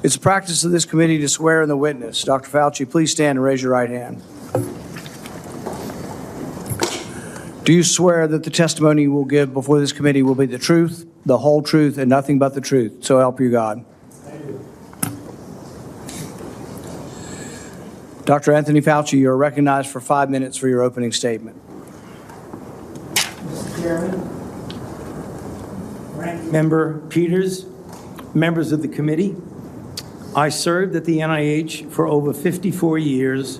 It's the practice of this committee to swear in the witness. Dr. Fauci, please stand and raise your right hand. Do you swear that the testimony you will give before this committee will be the truth, the whole truth, and nothing but the truth? So help you God. Dr. Anthony Fauci, you are recognized for 5 minutes for your opening statement. Mr. Chairman, Ranking Member Peters, members of the committee, I served at the NIH for over 54 years,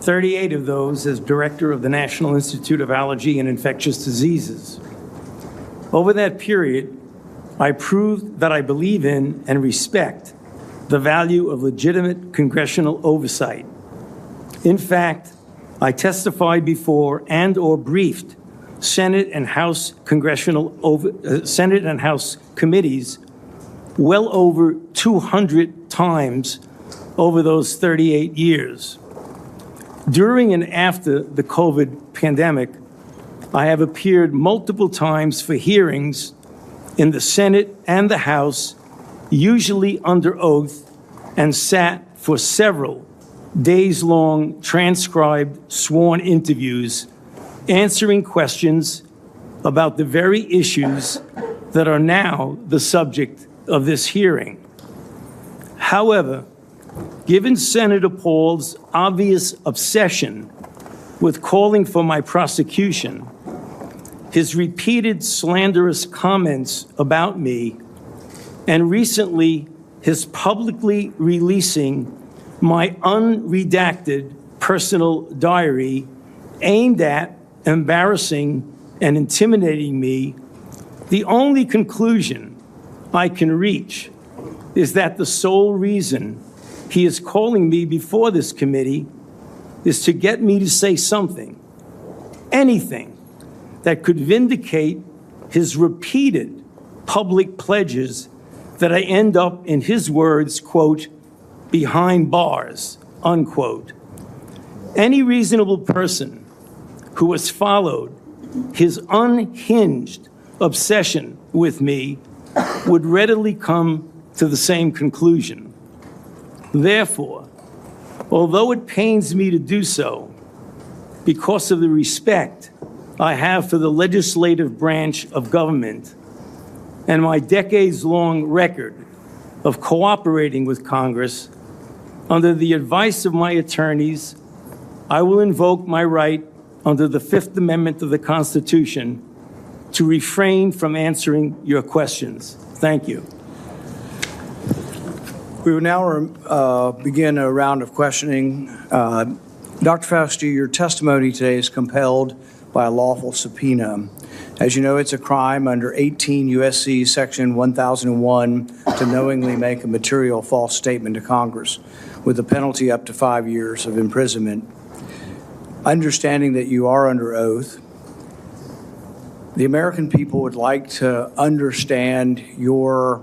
38 of those as director of the National Institute of Allergy and Infectious Diseases. Over that period, I proved that I believe in and respect the value of legitimate congressional oversight. In fact, I testified before and/or briefed Senate and House Senate and House committees well over 200 times over those 38 years. During and after the COVID pandemic, I have appeared multiple times for hearings in the Senate and the House, usually under oath, and sat for several days-long transcribed sworn interviews, answering questions about the very issues that are now the subject of this hearing. However, given Senator Paul's obvious obsession with calling for my prosecution, his repeated slanderous comments about me, and recently his publicly releasing my unredacted personal diary aimed at embarrassing and intimidating me, the only conclusion I can reach is that the sole reason he is calling me before this committee is to get me to say something, anything, that could vindicate his repeated public pledges that I end up, in his words, quote, behind bars, unquote. Any reasonable person who has followed his unhinged obsession with me would readily come to the same conclusion. Therefore, although it pains me to do so, because of the respect I have for the legislative branch of government and my decades-long record of cooperating with Congress, under the advice of my attorneys, I will invoke my right under the Fifth Amendment of the Constitution to refrain from answering your questions. Thank you. We will now begin a round of questioning. Dr. Fauci, your testimony today is compelled by a lawful subpoena. As you know, it's a crime under 18 U.S.C. Section 1001 to knowingly make a material false statement to Congress, with a penalty up to 5 years of imprisonment. Understanding that you are under oath, the American people would like to understand your